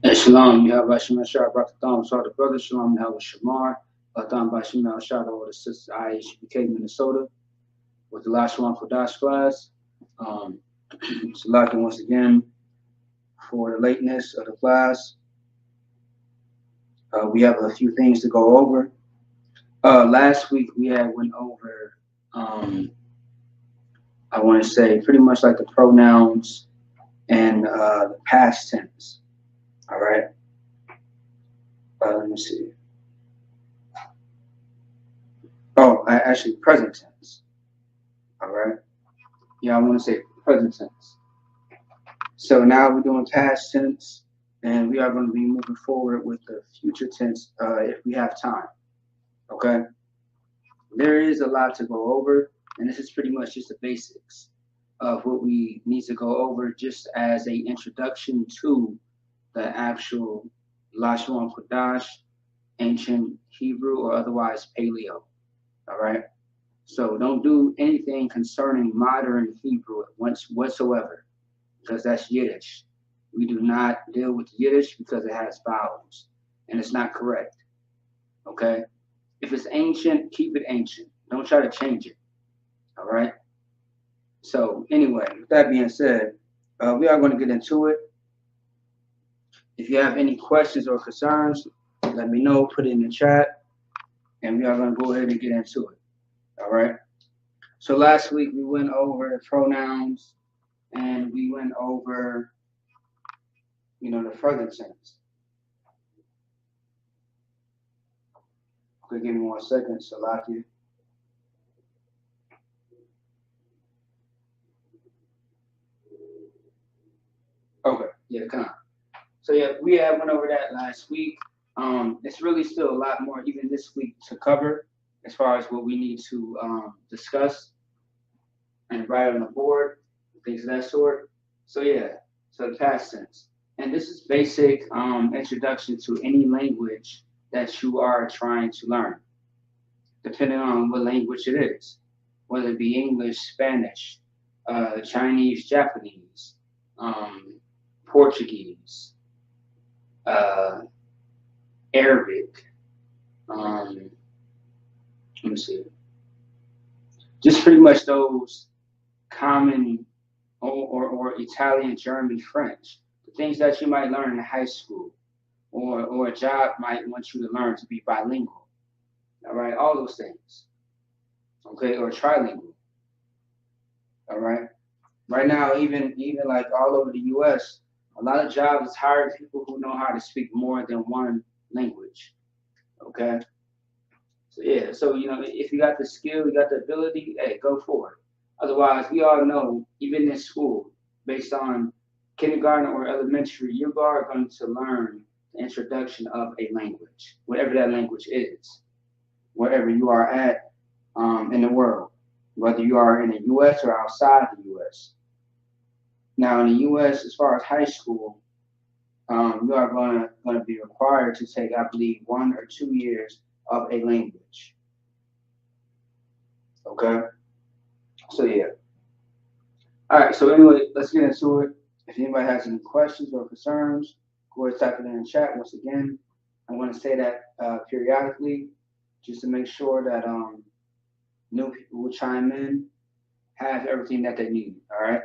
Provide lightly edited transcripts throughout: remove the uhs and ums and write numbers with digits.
And Shalom, you have Bashim Ashar, Brakatham, Shah the brother, Shalom, you have Shamar, Latham Bashim Ashar, all the sister IHBK, Minnesota, with the Lahawan Qadash class. Salakia once again for the lateness of the class. We have a few things to go over. Last week we had went over, I want to say pretty much like the pronouns and the past tense. All right. Let me see. Oh, actually present tense. All right. Yeah, I want to say present tense. So now we're doing past tense, and we are going to be moving forward with the future tense if we have time. Okay. There is a lot to go over, and this is pretty much just the basics of what we need to go over just as an introduction to the actual Lahawan Qadash, ancient Hebrew, or otherwise Paleo. All right. So don't do anything concerning modern Hebrew whatsoever, because that's Yiddish. We do not deal with Yiddish because it has vowels, and it's not correct. Okay? If it's ancient, keep it ancient. Don't try to change it. All right? So anyway, with that being said, we are going to get into it. If you have any questions or concerns, let me know. Put it in the chat, and we are going to go ahead and get into it. All right? So last week we went over the pronouns, and we went over, the present tense. Okay, give me 1 second, Salakia. Okay, yeah, come on. So yeah, we went over that last week. It's really still a lot more even this week to cover as far as what we need to discuss and write on the board, things of that sort. So yeah, so the past tense. And this is basic introduction to any language that you are trying to learn, depending on what language it is, whether it be English, Spanish, Chinese, Japanese, Portuguese, Arabic. Let me see. Just pretty much those common or Italian, German, French, the things that you might learn in high school, or a job might want you to learn to be bilingual. All right, all those things. Okay, or trilingual. All right. Right now, even like all over the U.S., a lot of jobs hire people who know how to speak more than one language. Okay. So yeah, so if you got the skill, you got the ability, hey, go for it. Otherwise, we all know, even in school, based on kindergarten or elementary, you are going to learn the introduction of a language, whatever that language is, wherever you are at in the world, whether you are in the U.S. or outside the U.S. Now, in the U.S., as far as high school, you are going to be required to take, I believe, 1 or 2 years of a language. Okay? So, yeah. All right, so anyway, let's get into it. If anybody has any questions or concerns, go ahead and type it in the chat. Once again, I want to say that periodically, just to make sure that new people will chime in, have everything that they need. All right?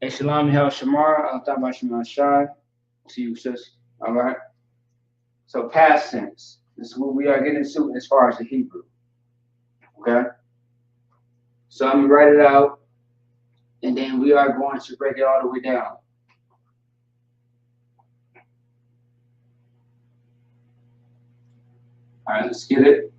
Hey, Shalom, Hel Shamara, I'll talk about Shema Shai. See you, sis. All right. So, past tense. This is what we are getting to as far as the Hebrew. Okay. So, I'm going to write it out, and then we are going to break it all the way down. All right, let's get it.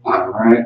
All right.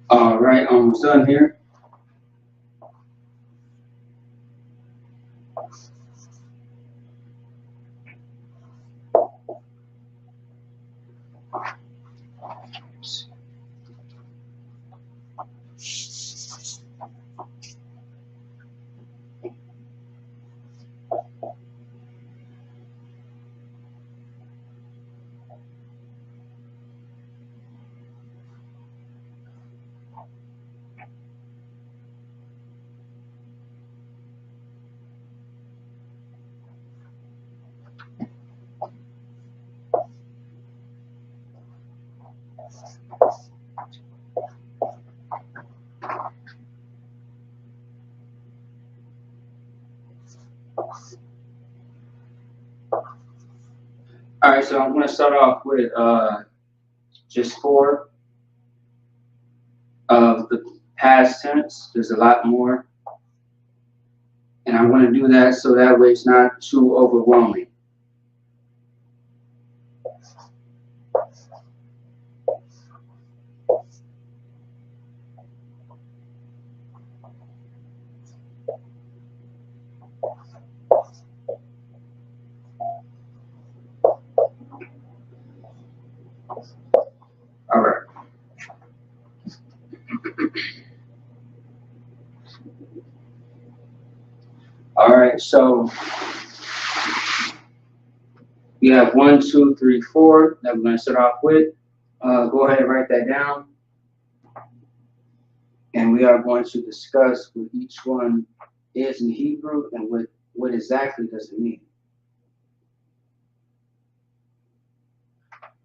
All right, almost done here. All right, so I'm going to start off with just 4 of the past tense. There's a lot more, and I'm going to do that so that way it's not too overwhelming. All right. All right, so we have 1, 2, 3, 4 that we're going to start off with. Go ahead and write that down. And we are going to discuss what each one is in Hebrew and what exactly does it mean.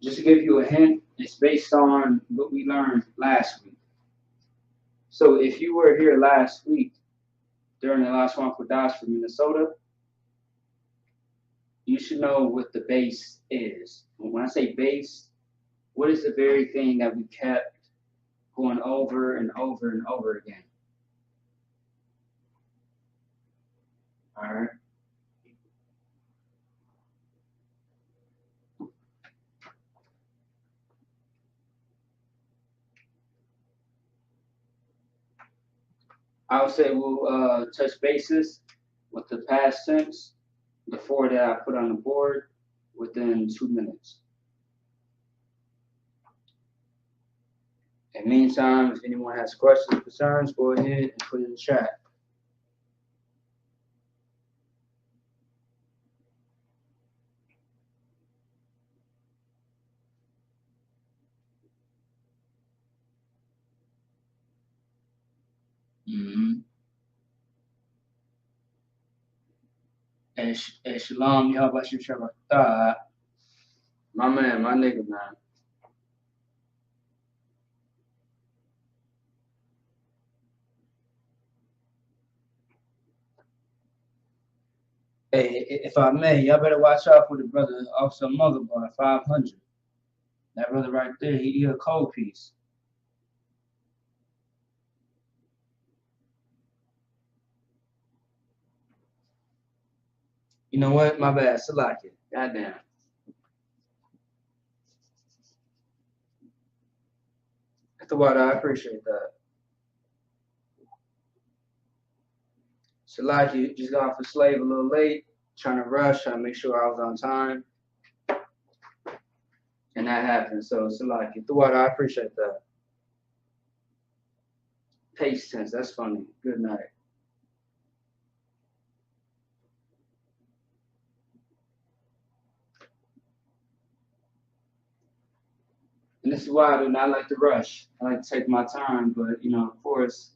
Just to give you a hint, it's based on what we learned last week. So if you were here last week during the Lahawan Qadash for Minnesota, you should know what the base is. When I say base, what is the very thing that we kept going over and over and over again? All right. I would say we'll touch bases with the past tense, the 4 that I put on the board, within 2 minutes. In the meantime, if anyone has questions or concerns, go ahead and put it in the chat. And Shalom, Yahabashir Shabbat. My man, my nigga, man. Hey, if I may, y'all better watch out for the brother Officer Motherboard 500. That brother right there, he a cold piece. You know what? My bad. Salaki. Goddamn. That's what I appreciate that. Salaki just got off the slave a little late, trying to rush, trying to make sure I was on time. and that happened. So it's like you threw out. I appreciate that. Pace tense. That's funny. Good night. And this is why I do not like to rush. I like to take my time, but of course,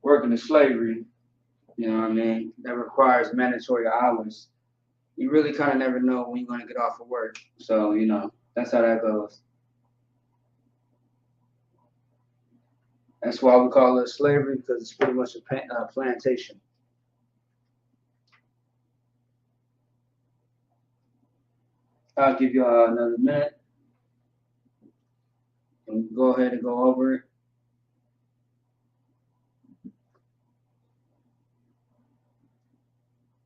working in slavery, what I mean, that requires mandatory hours. You really kind of never know when you're going to get off of work. So, that's how that goes. That's why we call it slavery, because it's pretty much a plantation. I'll give you another minute and go ahead and go over it.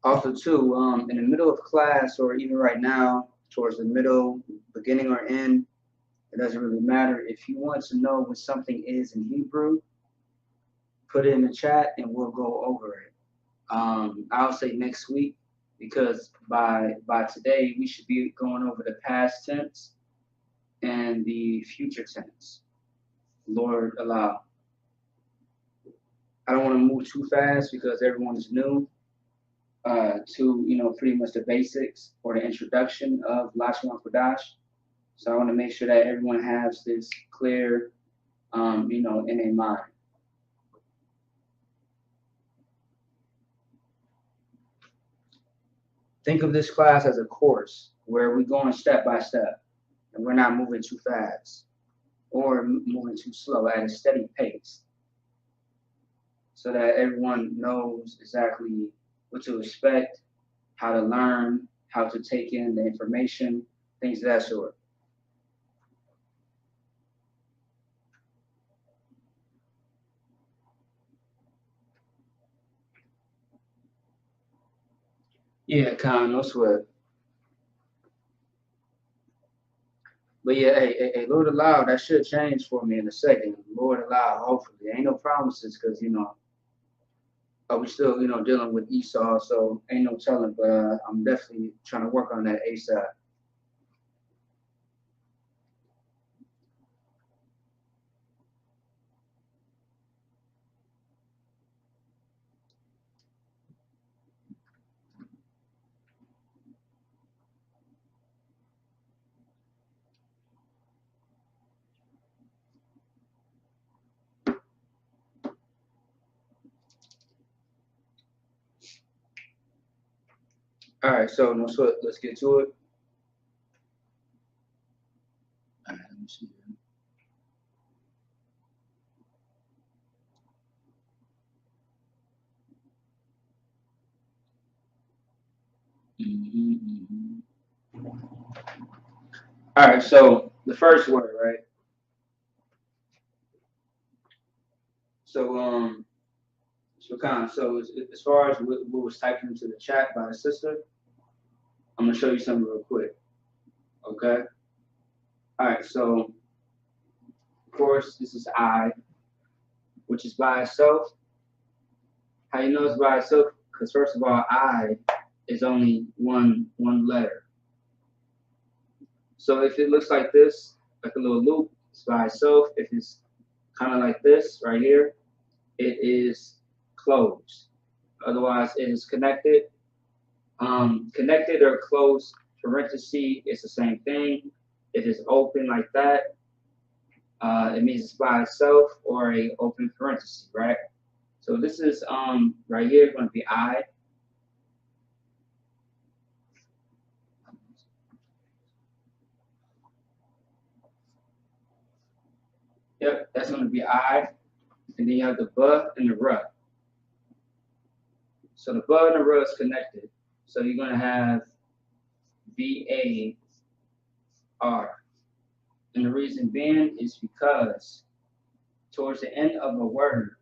Also, too, in the middle of class or even right now, towards the middle, beginning or end, it doesn't really matter. If you want to know what something is in Hebrew, put it in the chat and we'll go over it. I'll say next week because by today we should be going over the past tense and the future tense. Lord allow. I don't want to move too fast because everyone is new to pretty much the basics or the introduction of Lahawan Qadash. So I want to make sure that everyone has this clear, in their mind. Think of this class as a course where we're going step by step and we're not moving too fast or moving too slow at a steady pace so that everyone knows exactly what to expect, how to learn, how to take in the information, things of that sort. Yeah, Khan, no sweat. But yeah, hey, Lord allow, that should change for me in a second. Lord allow, hopefully. Ain't no promises because, we still, dealing with Esau, so ain't no telling, but I'm definitely trying to work on that ASAP. All right, so no sweat, let's get to it. All right, let me see. All right, so the first word, right? So so as far as what was typed into the chat by the sister, I'm gonna show you something real quick. Okay. All right. So of course this is I, which is by itself. How you know it's by itself? Because first of all, I is only one letter. So if it looks like this, like a little loop, it's by itself. If it's kind of like this right here, it is closed. Otherwise, it is connected. Connected or closed parenthesis is the same thing. It is open like that. It means it's by itself or a open parenthesis, right? So this is right here going to be I. Yep, that's going to be I. And then you have the B and the R. So the B and the R is connected. So you're going to have BAR. And the reason being is because towards the end of a word,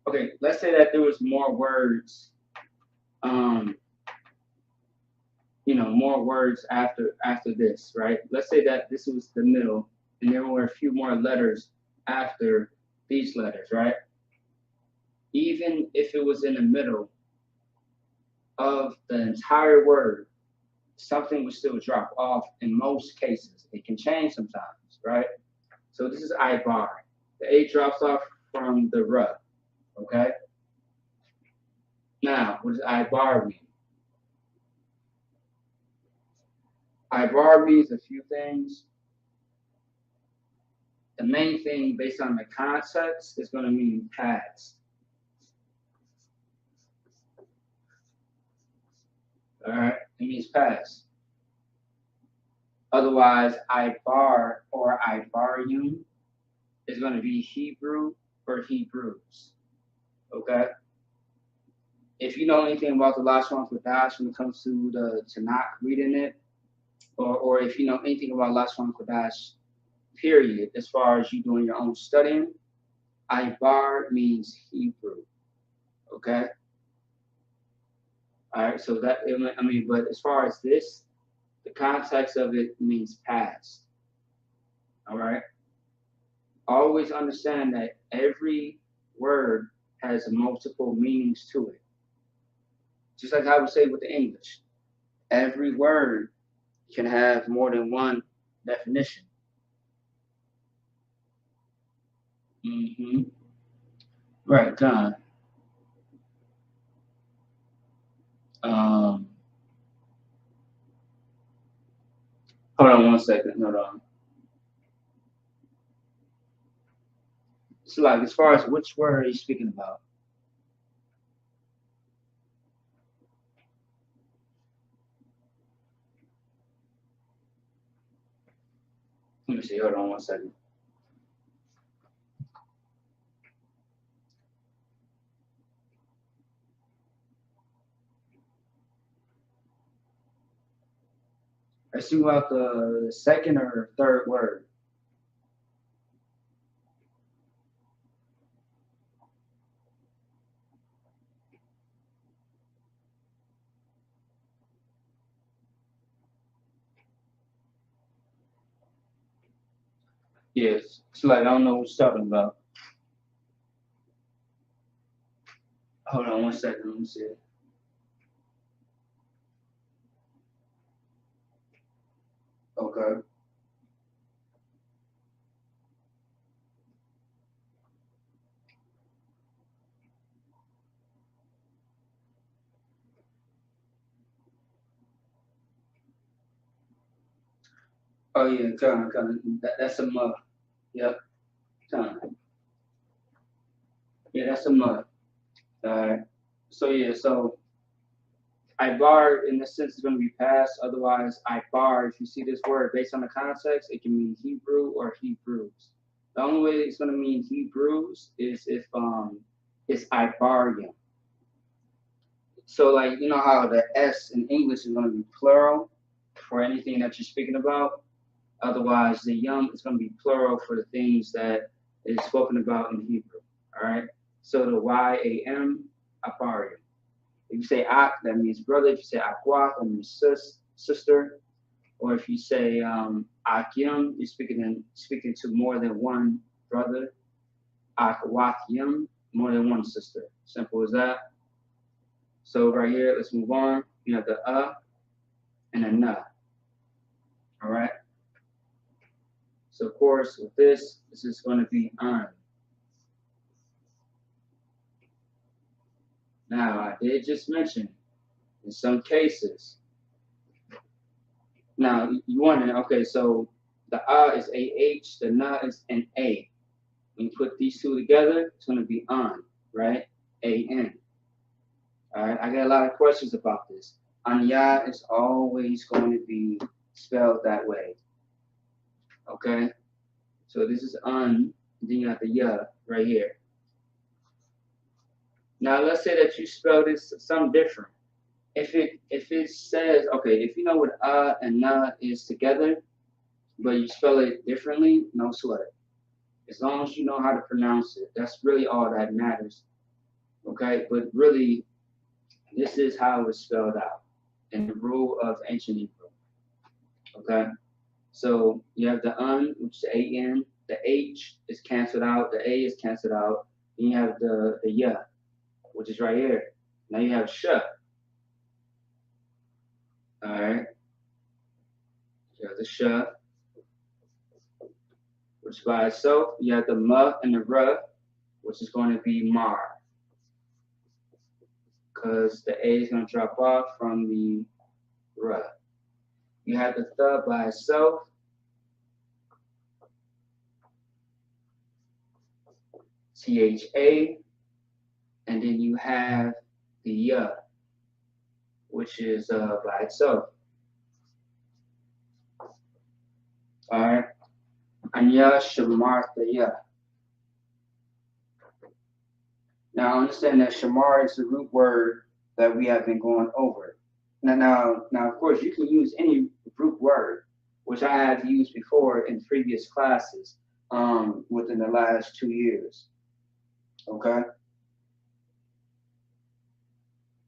okay, let's say that there was more words, more words after this, right? Let's say that this was the middle, and there were a few more letters after these letters, right? Even if it was in the middle of the entire word, something will still drop off in most cases. It can change sometimes, right? So this is ibar. The A drops off from the R, okay? Now, what does ibar mean? Ibar means a few things. The main thing, based on the context, is going to mean past. All right, it means past. Otherwise, ibar or ibarium is going to be Hebrew or Hebrews. Okay. If you know anything about the Lahawan Qadash when it comes to the Tanakh, reading it, or if you know anything about Lahawan Qadash, period, as far as you doing your own studying, ibar means Hebrew. Okay. All right. So that I mean, but as far as this, the context of it means past. All right. Always understand that every word has multiple meanings to it. Just like I would say with the English, every word can have more than one definition. Mm-hmm. Right, John. Um, Hold on one second. Hold on. So, like, as far as which word are you speaking about? Let me see. Hold on one second. I see about the second or third word. Yes. So, like, I don't know what you're talking about. Hold on one second. Let me see. Okay. Oh yeah, kind. That's a mud. Yep. Kind. Yeah, that's a mud. Alright. So yeah, so Ibar in this sense is going to be past. Otherwise, Ibar, if you see this word based on the context, it can mean Hebrew or Hebrews. The only way it's going to mean Hebrews is if it's Ibarium. So like you know how the S in English is going to be plural for anything that you're speaking about. Otherwise, the yum is going to be plural for the things that is spoken about in Hebrew. All right. So the YAM, Ibarium. If you say ak, that means brother. If you say akwat, that means sister. Or if you say akyum, you're speaking to more than one brother. Akwatyum, more than one sister. Simple as that. So right here, let's move on. You have the and a na. All right. So of course, with this is going to be on. Now I did just mention in some cases. Now you wondering, okay, so the is AH, the na is an A. When you put these two together, it's going to be on, right? AN. All right, I get a lot of questions about this. Anya is always going to be spelled that way. Okay? So this is un, then you have the ya right here. Now let's say that you spell this something different. If it says, okay, if you know what and na is together, but you spell it differently, no sweat. As long as you know how to pronounce it, that's really all that matters. Okay, but really, this is how it's spelled out in the rule of ancient Hebrew. Okay, so you have the un, which is an, the h is canceled out, the a is canceled out, and you have the ya, which is right here. Now you have sh. All right, You have the sh, which by itself. You have the ma and the ra, which is going to be mar, because the a is going to drop off from the ra. You have the th by itself. THA, and then you have the ya, which is by itself. All right, Anya Shamartha ya. Now understand that shamar is the root word that we have been going over. Now, of course, you can use any root word, which I have used before in previous classes within the last 2 years. Okay?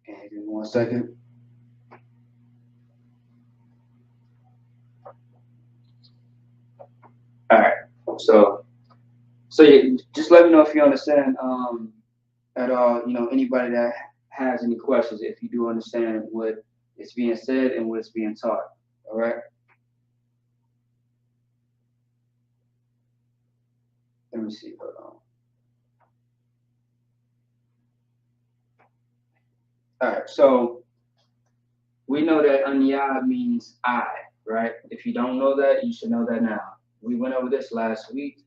And give me 1 second. All right. So yeah, just let me know if you understand at all. Anybody that has any questions, if you do understand what is being said and what is being taught. All right. Let me see. Hold on. All right. So we know that anya means I, right? If you don't know that, you should know that now. We went over this last week,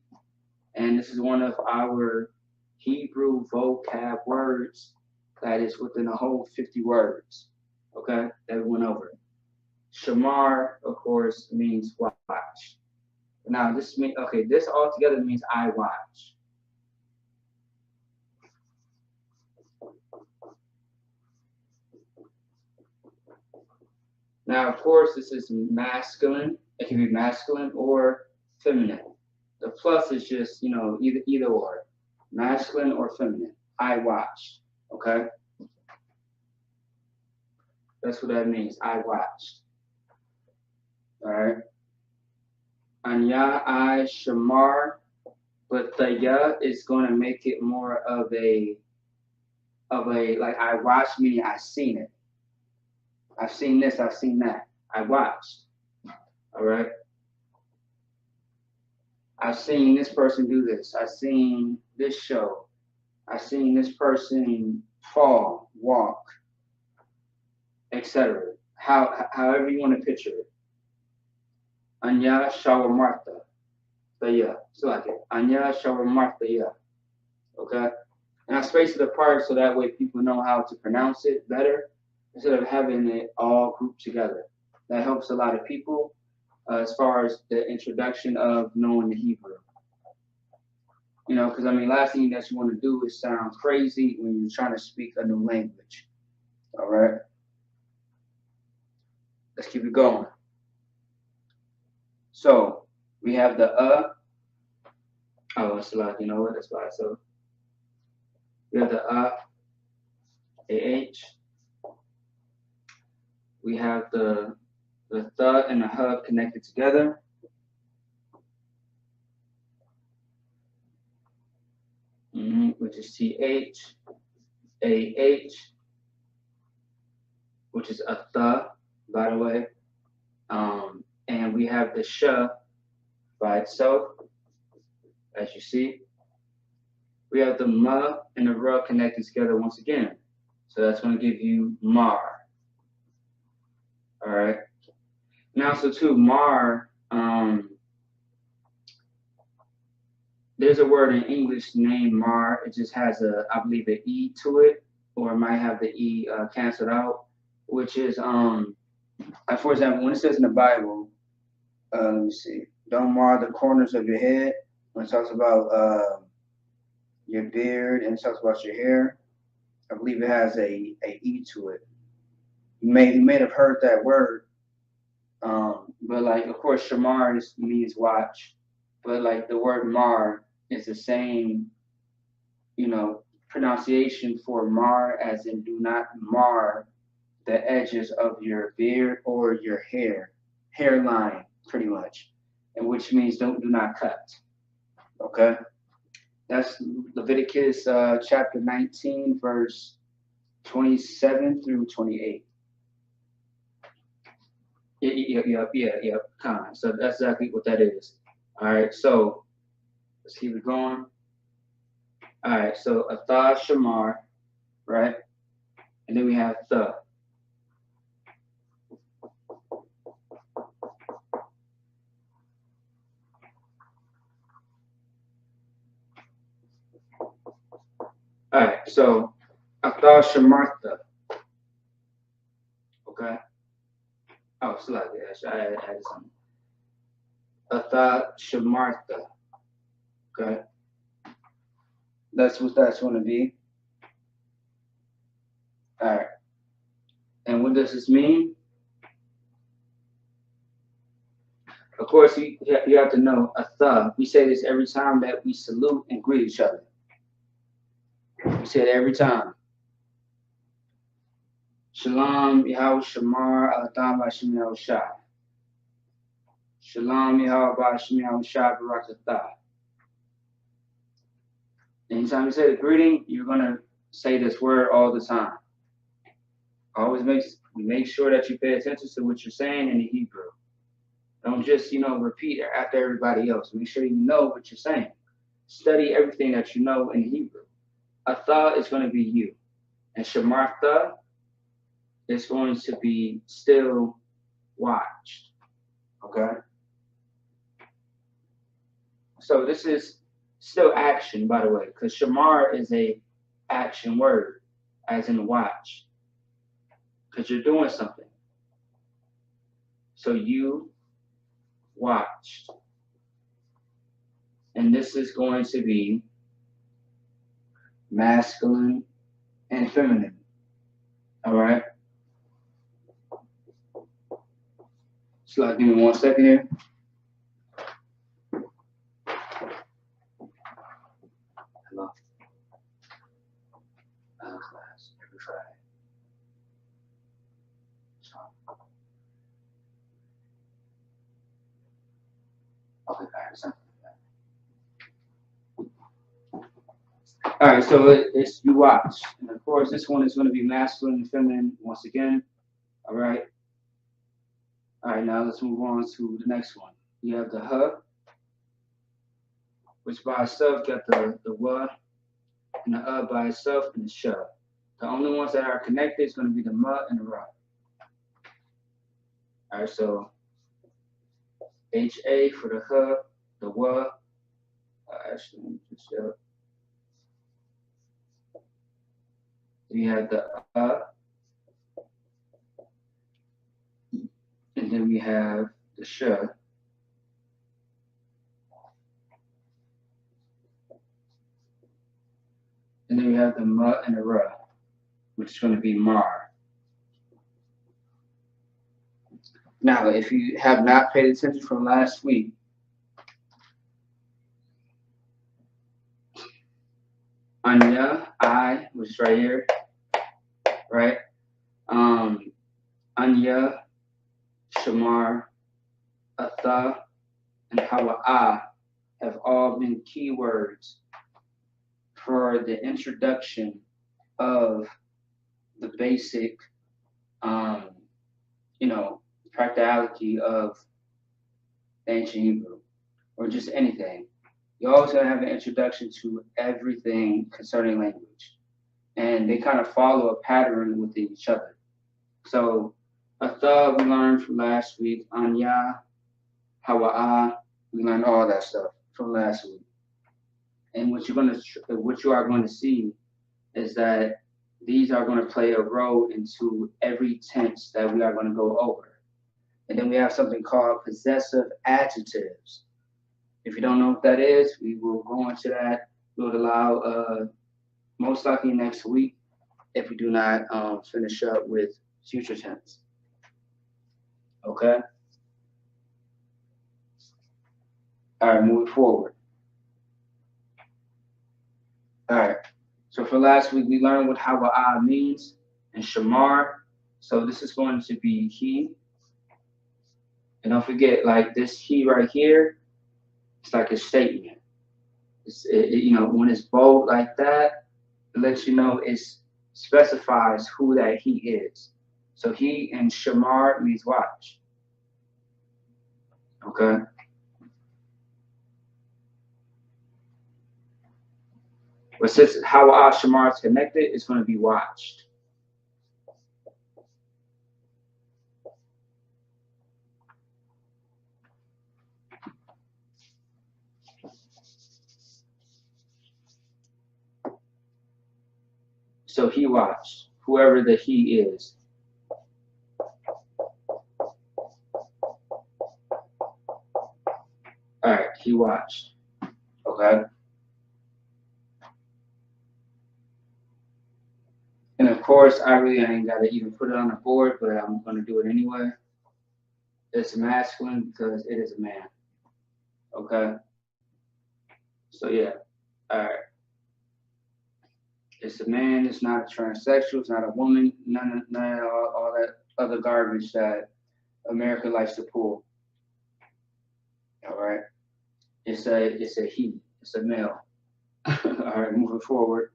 and this is one of our Hebrew vocab words that is within a whole 50 words, okay, that we went over. Shamar, of course, means watch. Now, this means, okay, this altogether means I watch. Now, of course, this is masculine. It can be masculine or feminine. The plus is just, either or, masculine or feminine. I watched, okay? That's what that means, I watched. All right. Anya, I, shamar, but the ya is going to make it more of a, like I watched, meaning I've seen it. I've seen this, I've seen that. I watched, all right? I've seen this person do this. I've seen this show. I've seen this person fall, walk, etc. However you want to picture it. Anya shawarmartha. Yeah, so like it. Anya shawarmartha, yeah. Okay? And I space it apart so that way people know how to pronounce it better instead of having it all grouped together. That helps a lot of people as far as the introduction of knowing the Hebrew. Because last thing that you want to do is sound crazy when you're trying to speak a new language. All right? Let's keep it going. So we have the oh, it's like, you know what? That's why. So we have the AH. We have the th and the h connected together. Which is TH, AH, which is a th, by the way. And we have the sh by itself, as you see. We have the ma and the ra connected together once again. So that's going to give you mar. All right. Now, so too, mar, there's a word in English named mar. It just has I believe, an E to it, or it might have the E canceled out, which is, for example, when it says in the Bible, let me see, don't mar the corners of your head, when it talks about your beard and it talks about your hair, I believe it has a E to it. You may have heard that word, but like, of course, shamar means watch, but like the word mar is the same, pronunciation for mar as in do not mar the edges of your beard or your hairline, pretty much, and which means do not cut. Okay, that's Leviticus chapter 19, verse 27 through 28. Yeah. Kind. So that's exactly what that is. All right. So let's keep it going. All right. So Atha Shamar, right? And then we have the. All right. So Atha Shamartha. Okay. Oh, slightly. I added something. Atha Shamartha. Okay. That's what that's going to be. All right. And what does this mean? Of course, you have to know Atha. We say this every time that we salute and greet each other. We say it every time. Shalom Yahweh Shamar Alatam Bashim Yahweh Shai. Shalom Yahweh Bashim Yahweh Shai Barakatah. Anytime you say the greeting, you're gonna say this word all the time. Always make sure that you pay attention to what you're saying in the Hebrew. Don't just repeat after everybody else. Make sure you know what you're saying. Study everything that you know in Hebrew. Atha is going to be you, and Shamartha is going to be still watched. Okay. So this is still action, by the way, because Shamar is a action word, as in watch, because you're doing something. So you watched. And this is going to be masculine and feminine. All right. So give me 1 second here. Hello. Class every Friday. So, okay, something like that. All right, so it's you watch, and of course this one is going to be masculine and feminine once again. All right. All right, now let's move on to the next one. You have the hub, which by itself got the wa, and the by itself, and the shove. The only ones that are connected is going to be the ma and the ra. All right, so HA for the hub, the wa. Actually, just you have the and then we have the sh. And then we have the ma and the ra, which is going to be mar. Now, if you have not paid attention from last week, Anya, I, which is right here, right? Anya, Shamar, Atha, and Hawa'ah have all been keywords for the introduction of the basic, practicality of ancient Hebrew, or just anything. You're always going to have an introduction to everything concerning language. And they kind of follow a pattern within each other. So, Atha we learned from last week, Anya, Hawa'ah, we learned all that stuff from last week. And what you are going to see is that these are going to play a role into every tense that we are going to go over. And then we have something called possessive adjectives. If you don't know what that is, we will go into that. We would allow most likely next week if we do not finish up with future tense. Okay? All right, moving forward. All right. So for last week, we learned what Hawa'ah means and Shamar. So this is going to be he. And don't forget, like this he right here, it's like a statement. When it's bold like that, it lets you know it specifies who that he is. So he and Shamar means watch. Okay. But since how Shamar is connected, it's going to be watched. So he watched, whoever the he is. All right, he watched. Okay. And of course, I really ain't got to even put it on the board, but I'm going to do it anyway. It's masculine because it is a man. Okay. So yeah. All right. It's a man. It's not a transsexual. It's not a woman. None of all that other garbage that America likes to pull. All right. It's a he. It's a male. All right. Moving forward.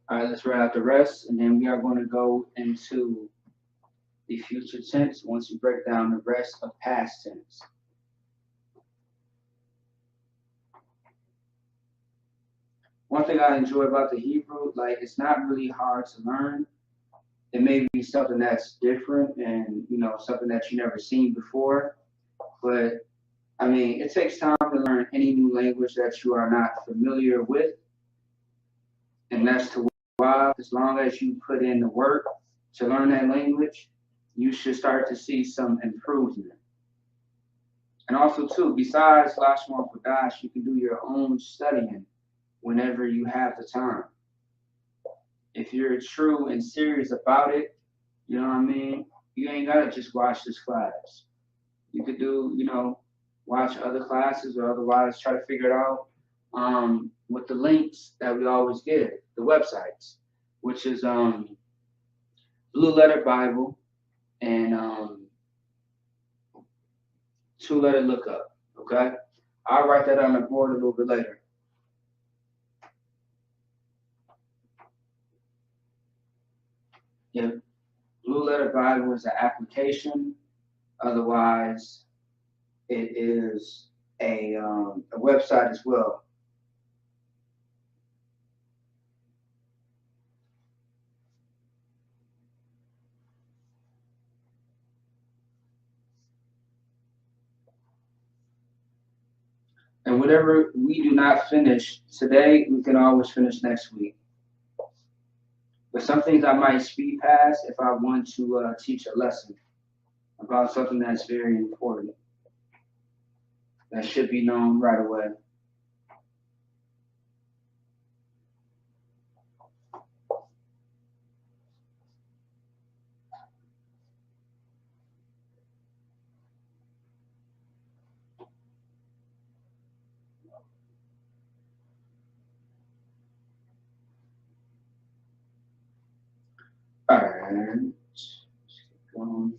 All right. Let's write out the rest, and then we are going to go into the future tense once we break down the rest of past tense. One thing I enjoy about the Hebrew, like it's not really hard to learn. It may be something that's different and something that you never seen before, but I mean it takes time to learn any new language that you are not familiar with, and that's to why as long as you put in the work to learn that language, you should start to see some improvement. And also too, besides Lahawan Qadash, you can do your own studying whenever you have the time. If you're true and serious about it, you know what I mean? You ain't gotta just watch this class. You could do, watch other classes or otherwise try to figure it out with the links that we always give, the websites, which is Blue Letter Bible and Two Letter Lookup. Okay? I'll write that on the board a little bit later. Yeah, Blue Letter Bible is an application. Otherwise, it is a website as well. And whatever we do not finish today, we can always finish next week. But some things I might speed past if I want to teach a lesson about something that's very important that should be known right away. All right. Let's keep going.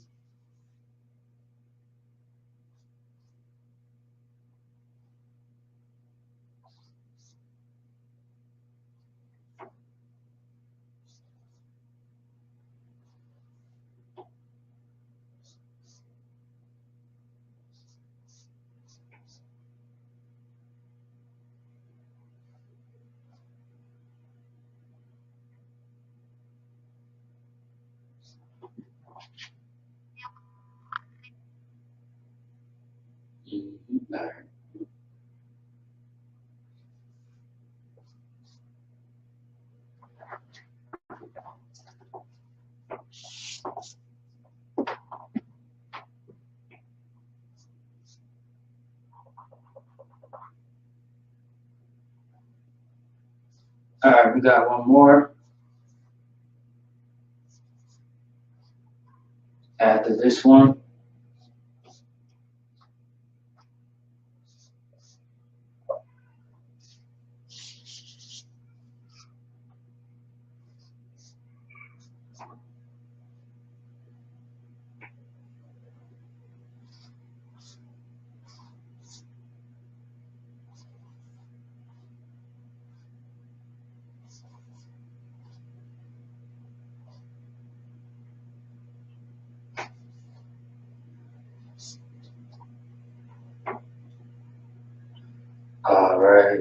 All right. All right, we got one more after this one. All right.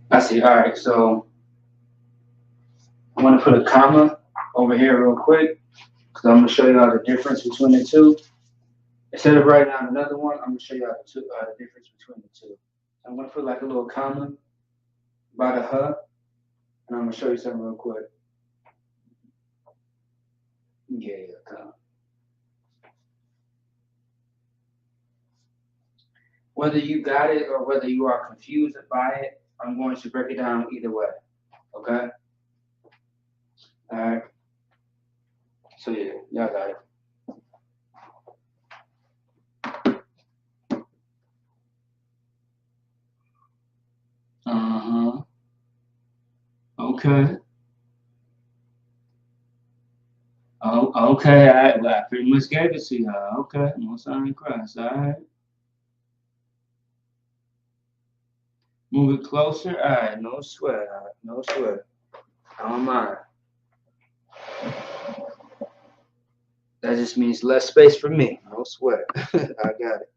I see. All right. So I'm gonna put a comma over here real quick because I'm gonna show you all the difference between the two. Instead of writing out another one, I'm gonna show you all the difference between the two. I'm gonna put like a little comma by the huh, and I'm gonna show you something real quick. Yeah, comma. Whether you got it or whether you are confused by it, I'm going to break it down either way. Okay. All right. So yeah, y'all got it. Uh-huh. Okay. Oh, okay. I pretty much gave it to you. Okay. No sign of Christ. All right. Move it closer. All right. No sweat. All right. No sweat. I don't mind. That just means less space for me. No sweat. I got it.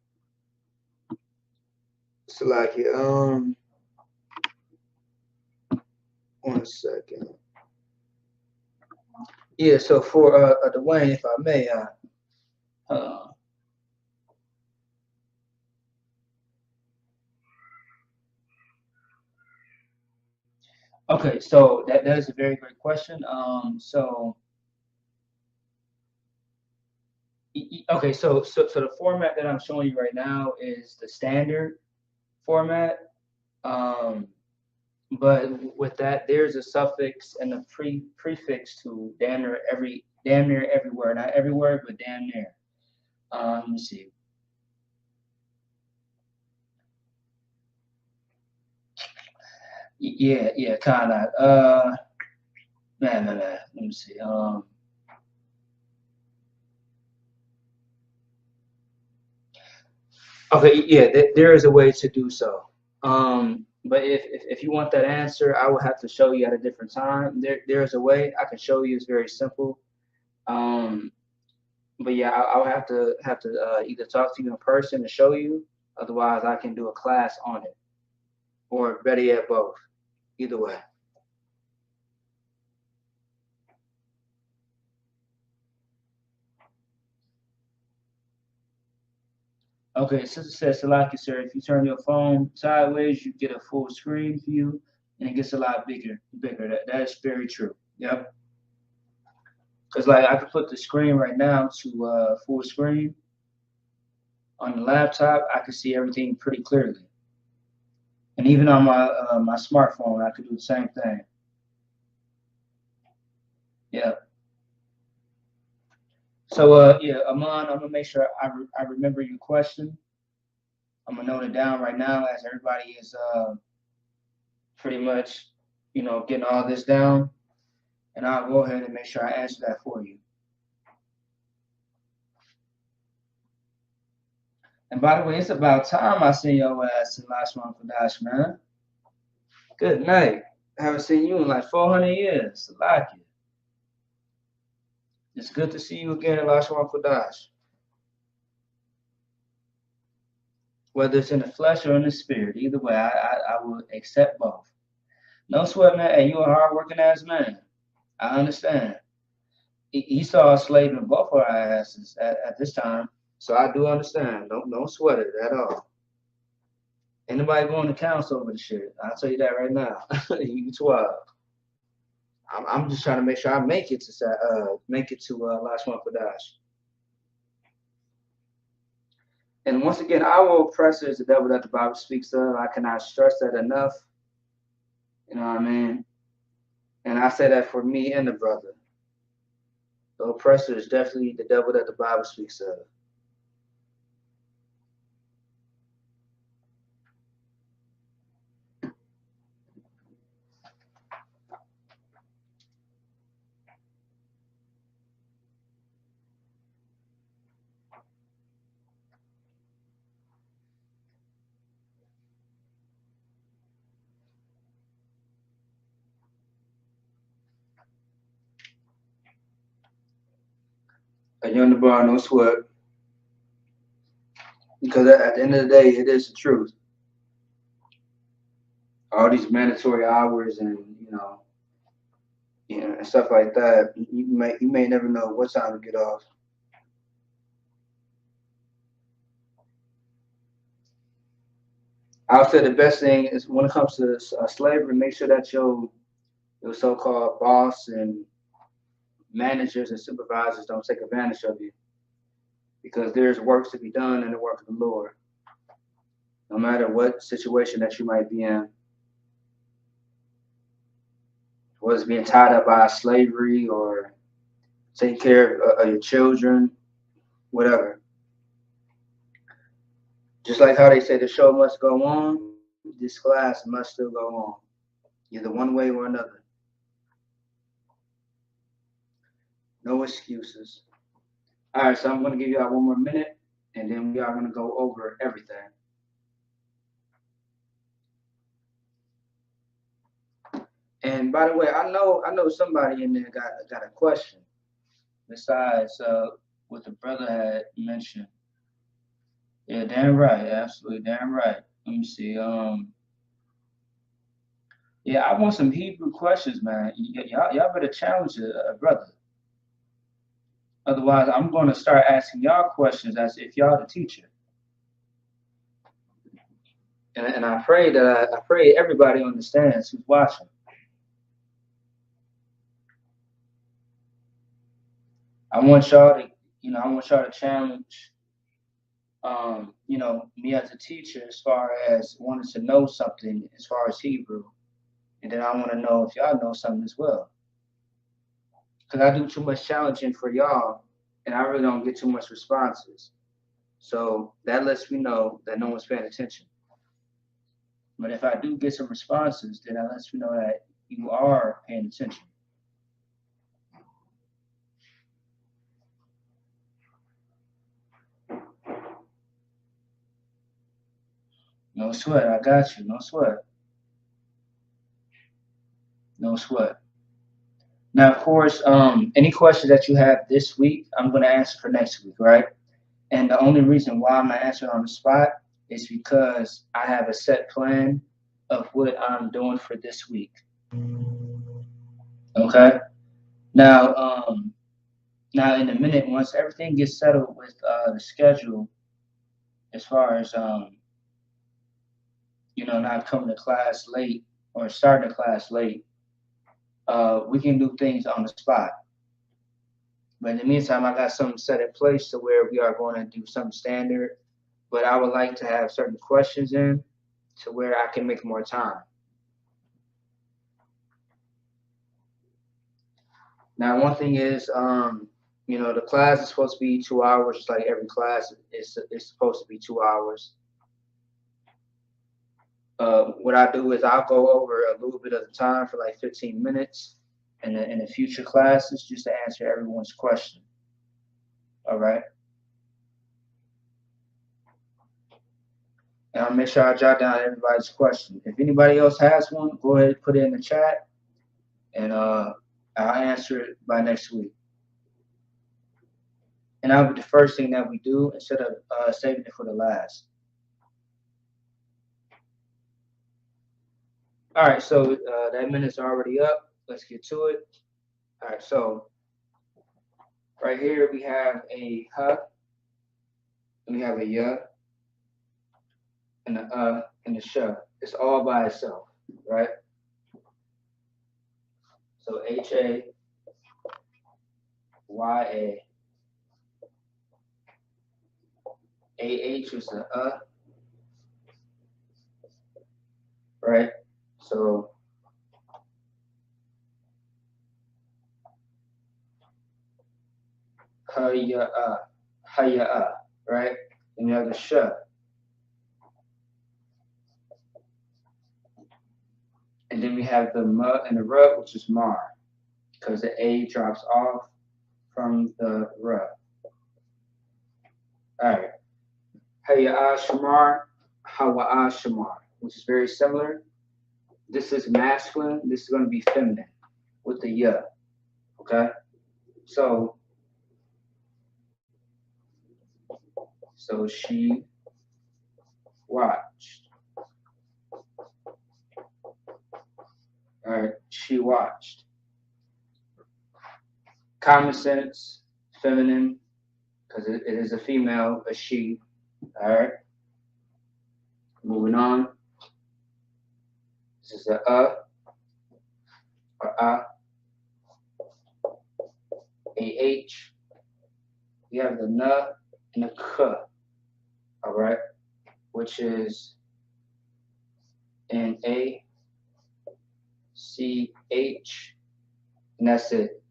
So like, 1 second. Yeah. So for Dwayne, if I may, uh, okay. So that is a very great question. So okay. So the format that I'm showing you right now is the standard format. Um, but with that, there's a suffix and a prefix to damn near everywhere. Not everywhere, but damn near. Let me see. Yeah, kind of. Man. Let me see. Okay, yeah, there is a way to do so. But if you want that answer, I will have to show you at a different time. There is a way I can show you. It's very simple. Um, but yeah, I'll have to either talk to you in person and show you. Otherwise, I can do a class on it, or better yet, both. Either way. Okay, Sister says, Salaki, sir, if you turn your phone sideways, you get a full screen view, and it gets a lot bigger. That is very true. Yep. Because like I could put the screen right now to full screen on the laptop, I could see everything pretty clearly. And even on my smartphone, I could do the same thing. Yeah. So yeah, Amon, I'm gonna make sure I remember your question. I'm gonna note it down right now as everybody is pretty much, getting all this down, and I'll go ahead and make sure I answer that for you. And by the way, it's about time I seen your ass in Lahawan Qadash, man. Good night. I haven't seen you in like 400 years. I like it. It's good to see you again in Lahawan Qadash. Whether it's in the flesh or in the spirit, either way, I will accept both. No sweat, man. Hey, you a hard-working ass man. I understand. Esau slaving both of our asses at this time, so I do understand. Don't sweat it at all. Anybody going to council over the shit? I'll tell you that right now. You 12. I'm just trying to make sure I make it to Lahawan Qadash. And once again, our oppressor is the devil that the Bible speaks of. I cannot stress that enough. You know what I mean? And I say that for me and the brother. The oppressor is definitely the devil that the Bible speaks of. A young bar, no sweat. Because at the end of the day, it is the truth. All these mandatory hours and and stuff like that. You may never know what time to get off. I would say the best thing is when it comes to slavery, make sure that your so-called boss and managers and supervisors don't take advantage of you, because there's work to be done in the work of the Lord, no matter what situation that you might be in, whether it's being tied up by slavery or taking care of your children, whatever. Just like how they say the show must go on, this class must still go on, either one way or another. No excuses. All right, so I'm going to give you all one more minute, and then we are going to go over everything. And by the way, I know somebody in there got a question besides what the brother had mentioned. Yeah, damn right, absolutely, damn right. Let me see. Yeah, I want some Hebrew questions, man. Y'all better challenge a brother. Otherwise, I'm going to start asking y'all questions as if y'all the teacher. And I pray everybody understands who's watching. I want y'all to, challenge, me as a teacher as far as wanting to know something as far as Hebrew, and then I want to know if y'all know something as well. Because I do too much challenging for y'all, and I really don't get too much responses. So that lets me know that no one's paying attention. But if I do get some responses, then that lets me know that you are paying attention. No sweat, I got you. No sweat. No sweat. Now, of course, any questions that you have this week, I'm going to answer for next week, right? And the only reason why I'm not answering on the spot is because I have a set plan of what I'm doing for this week. Okay. Now, now in a minute, once everything gets settled with the schedule, as far as not coming to class late or starting the class late, we can do things on the spot. But in the meantime, I got something set in place to where we are going to do something standard. But I would like to have certain questions in to where I can make more time. Now, one thing is, the class is supposed to be 2 hours, just like every class is supposed to be 2 hours. What I do is I'll go over a little bit of the time for like 15 minutes in the future classes just to answer everyone's question. All right. And I'll make sure I jot down everybody's question. If anybody else has one, go ahead and put it in the chat, and I'll answer it by next week. And that'll be the first thing that we do instead of saving it for the last. All right, so that minute's already up. Let's get to it. All right, so right here we have a huh, and we have a ya, and a and a sha. It's all by itself, right? So Hayya, is the right? So hayya, right? And you have the sha. And then we have the ma and the ra, which is mar, because the a drops off from the ra. All right. Hayya shamar, hawa shamar, which is very similar. This is masculine. This is going to be feminine with the ya. Okay. So So she watched. All right, she watched. Common sense, feminine, because it is a female, a she. All right, moving on. This is a or a-h. We have the n and the k. All right, which is n-a-c-h, and that's it.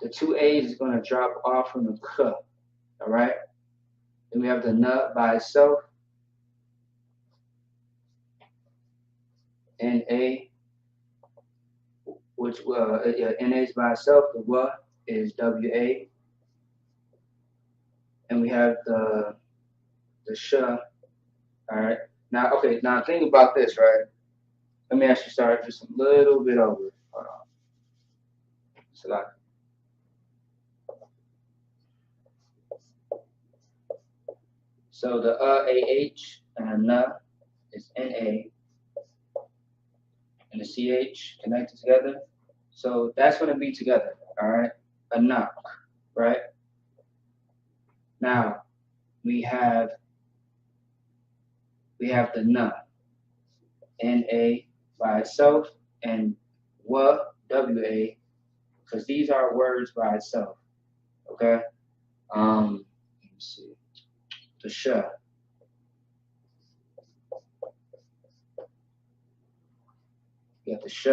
The two A's is going to drop off from the k. All right. Then we have the n by itself, n-a, which n-a is by itself. The w is w-a, and we have the sh. All right. Now, okay. Now think about this, right? Let me actually start just a little bit over. Hold on. Select. So the a-h and n is n-a, and the ch connected together. So that's going to be together. All right. A knock. Right. Now we have the n-a by itself, and w-a, because these are words by itself. Okay. Let me see. The sh. We have the sh,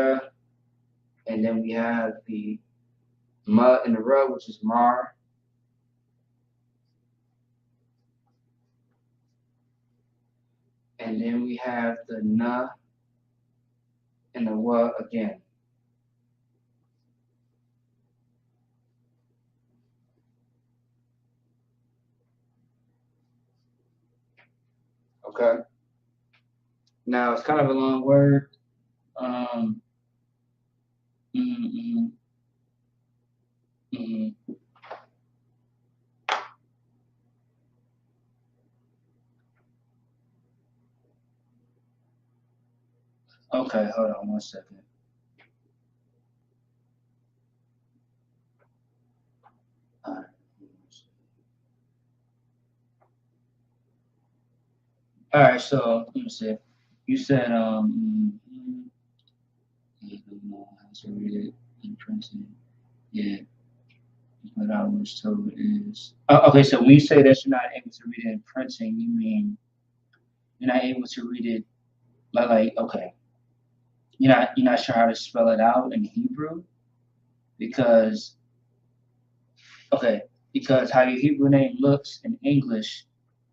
and then we have the m and the r, which is mar. And then we have the n and the w again. Okay. Now it's kind of a long word. Mm, mm, mm. Okay, hold on 1 second. All right. All right, so let me see. You said I don't know how to read it in printing. Yeah, what I was told is okay. So when you say that you're not able to read it in printing, you mean you're not able to read it like okay, you're not sure how to spell it out in Hebrew because okay, because how your Hebrew name looks in English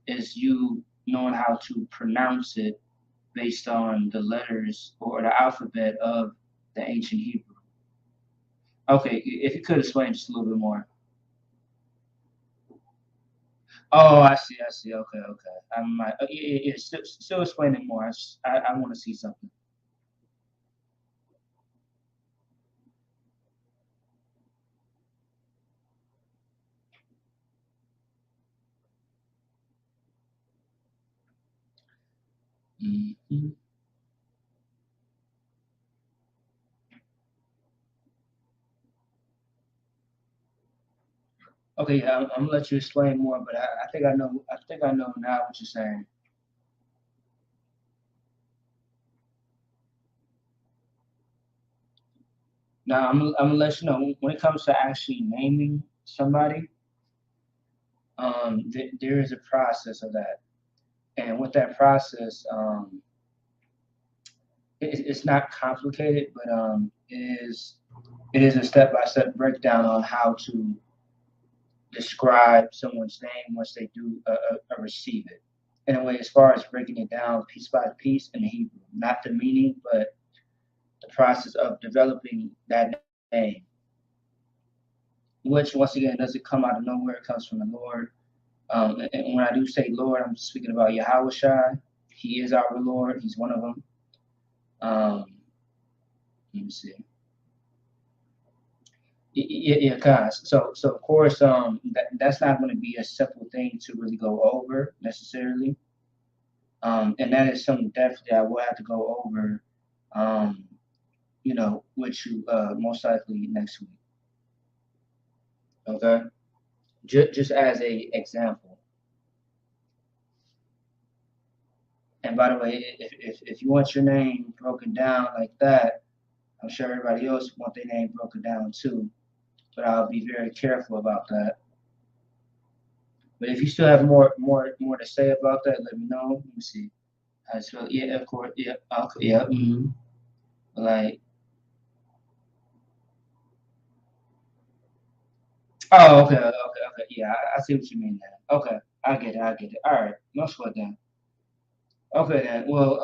is you knowing how to pronounce it based on the letters or the alphabet of the ancient Hebrew. Okay, if you could explain just a little bit more. Oh, I see, I see. Okay, okay. I might, yeah. Still explaining more. I want to see something. Hmm. Okay, yeah, I'm gonna let you explain more, but I think I know. I think I know now what you're saying. Now I'm gonna let you know when it comes to actually naming somebody. There is a process of that, and with that process, it's not complicated, but it is a step by step breakdown on how to describe someone's name once they do receive it. In a way, as far as breaking it down piece by piece in Hebrew, not the meaning, but the process of developing that name, which once again doesn't come out of nowhere. It comes from the Lord. And when I do say Lord, I'm speaking about Yahweh Shai. He is our Lord. He's one of them. Um, let me see. Yeah, guys. So of course, that's not going to be a simple thing to really go over necessarily. And that is something definitely I will have to go over, um, with you most likely next week. Okay, just as a example. And by the way, if you want your name broken down like that, I'm sure everybody else want their name broken down too. But I'll be very careful about that. But if you still have more to say about that, let me know. Let me see. I just feel, yeah, of course, yeah, okay, yeah, like, oh, okay, okay, yeah, I see what you mean now. Okay, I get it. All right, no sweat then. Okay then. Well,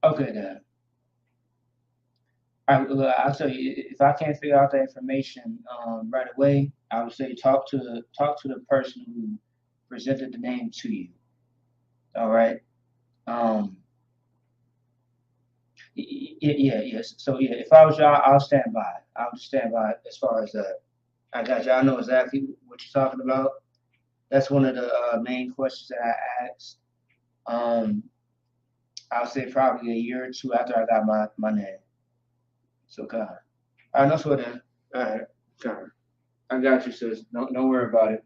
okay then. I'll tell you if I can't figure out that information right away, I would say talk to the person who presented the name to you. All right. Um. Yeah. Yes. So yeah, if I was you, I'll stand by. I'll stand by as far as that. I got you. I know exactly what you're talking about. That's one of the main questions that I asked. Um. I'll say probably a year or two after I got my name. So God. I know what then. All right. God. I got you, sis. Don't worry about it.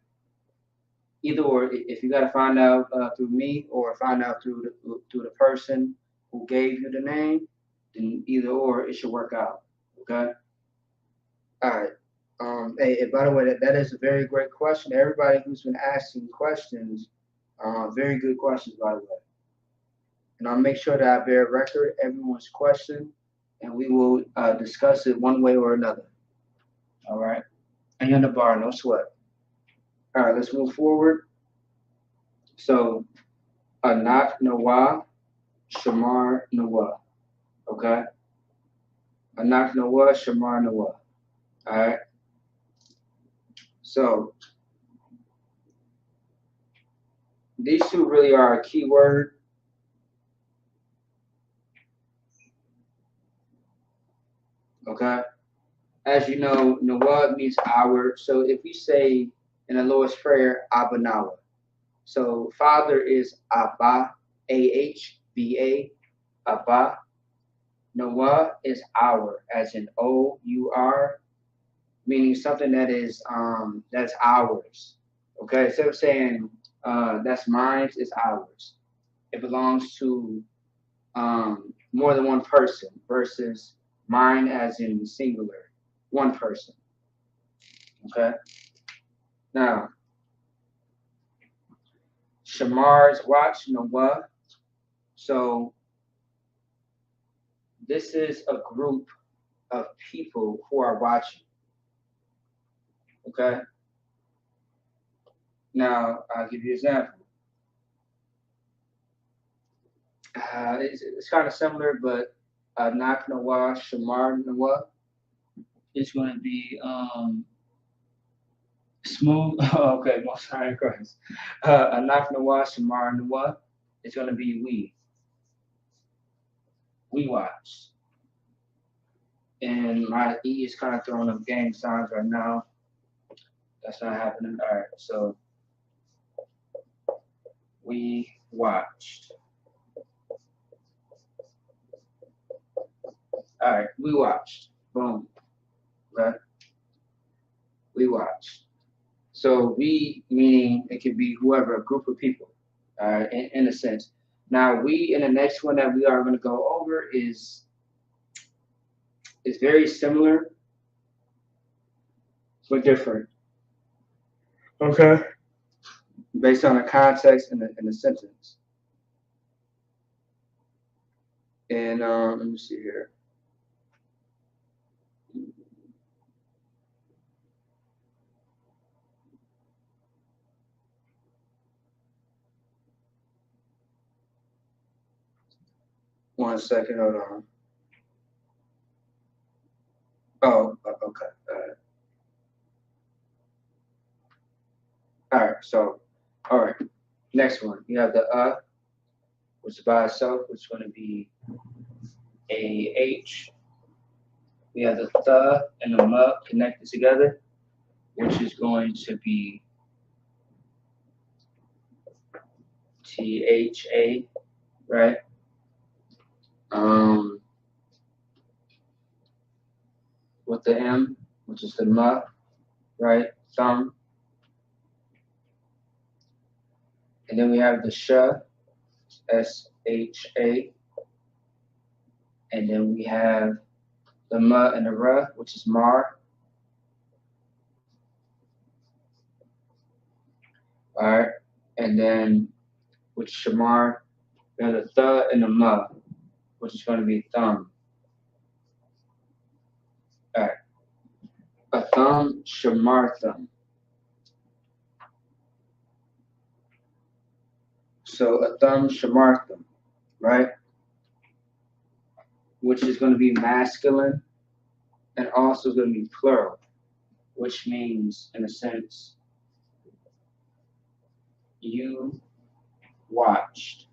Either or, if you got to find out through me or find out through the person who gave you the name, then either or, it should work out. Okay. All right. Hey, by the way, that is a very great question. Everybody who's been asking questions, very good questions, by the way. And I'll make sure that I bear record everyone's question, and we will discuss it one way or another. All right. And you're in the bar, no sweat. All right, let's move forward. So, Anak Nawah, Shamar Nawah. Okay? Anak Nawah, Shamar Nawah. All right? So, these two really are a key word. Okay? As you know, Nawah means our. So, if we say in the Lord's Prayer, Abba Nawah. So, Father is Abba, Ahba, Abba. Nawah is our, as in Our, meaning something that's ours. Okay, instead of saying that's mine, it's ours. It belongs to more than one person versus mine as in singular, one person. Okay. Now, Shamar's watch, Nawah. So this is a group of people who are watching. Okay. Now I'll give you an example. It's kind of similar, but Nak Nawah, Shamar Nawah is going to be smooth. Okay, most high Christ. Anak Nawah, Shamar Nawah is going to be we. We watch. And my E is kind of throwing up gang signs right now. That's not happening. All right, so we watched. All right, we watched. Boom. Okay, we watched. So we meaning it could be whoever, a group of people, in a sense. Now we in the next one that we are going to go over is very similar but different. Okay. Based on the context and the sentence. And let me see here. One second, hold on. Oh, okay. All right. So, all right. Next one. You have the which is by itself, which is going to be a H. we have the th and the m connected together, which is going to be THA, right? With the M, which is the M, right? Thumb. And then we have the sh, SHA. And then we have the M and the R, which is mar. All right. And then with shamar, we have the th and the M, which is going to be thumb. All right. A thumb, shamar thumb. So a thumb, shamar thumb, right? Which is going to be masculine and also going to be plural, which means, in a sense, you watched.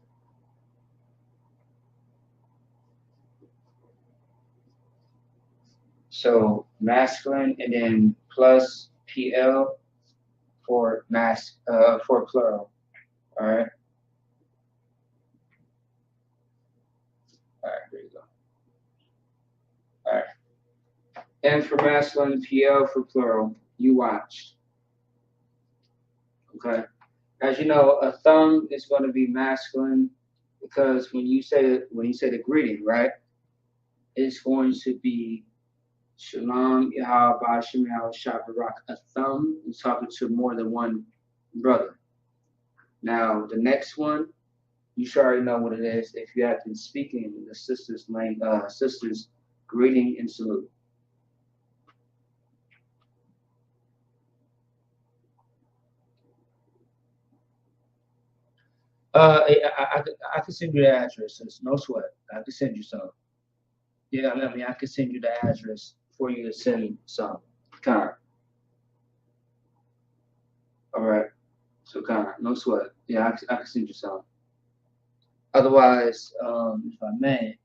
So masculine and then plus PL for for plural. All right. All right, there you go. All right. And for masculine, PL for plural, you watched. Okay. As you know, a thumb is going to be masculine because when you say the greeting, right, it's going to be Shalom Yahweh Shemel Shabarak. A thumb is talking to more than one brother. Now the next one, you should already know what it is if you have been speaking the sisters' greeting and salute. I can send you the address. It's no sweat. I can send you some. Yeah, I mean, I can send you the address for you to send some. Kind. All right. So kind. No sweat. Yeah, I can send you some. Otherwise, if I may,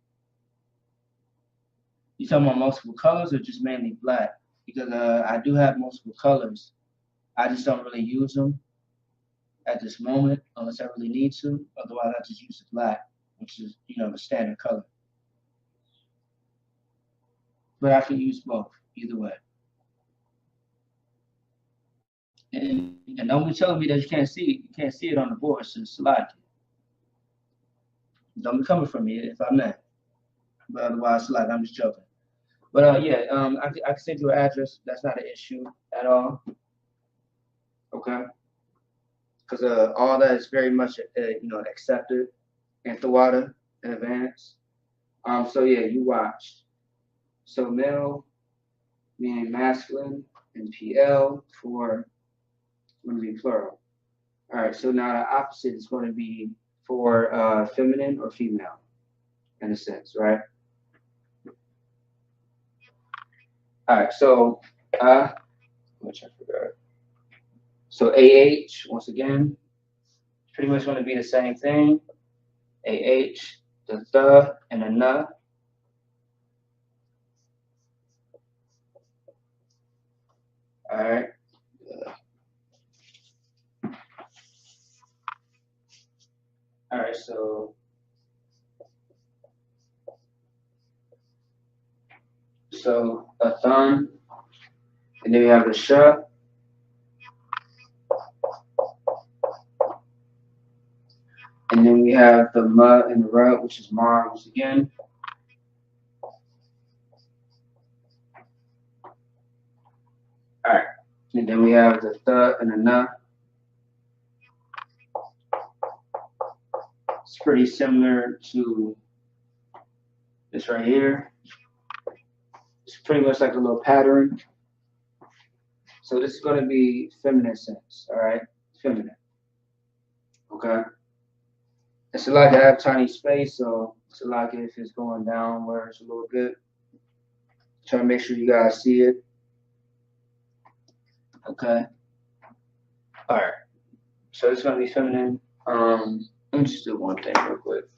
you talking about multiple colors or just mainly black? Because I do have multiple colors. I just don't really use them at this moment unless I really need to. Otherwise, I just use the black, which is the standard color. But I can use both either way. And don't be telling me that you can't see it on the board, so select it. Don't be coming from me if I may. But otherwise, select. I'm just joking. But yeah, I can send you an address. That's not an issue at all. Okay. Because all that is very much accepted in Thawada in advance. So yeah, you watched. So male meaning masculine and PL for going to be plural. All right, so now the opposite is going to be for feminine or female in a sense, right? All right, so which I forgot. So AH once again, pretty much going to be the same thing. AH, the and the na. All right. All right, so a thumb, and then we have the sh, and then we have the ma and the ra, which is mar once again. All right, and then we have the th and the na. It's pretty similar to this right here. It's pretty much like a little pattern. So this is going to be feminine sense, all right? Feminine, okay? It's a lot to have tiny space, so it's a lot if it's going downwards a little bit. Try to make sure you guys see it. Okay. All right. So it's going to be feminine. Let me just do one thing real quick.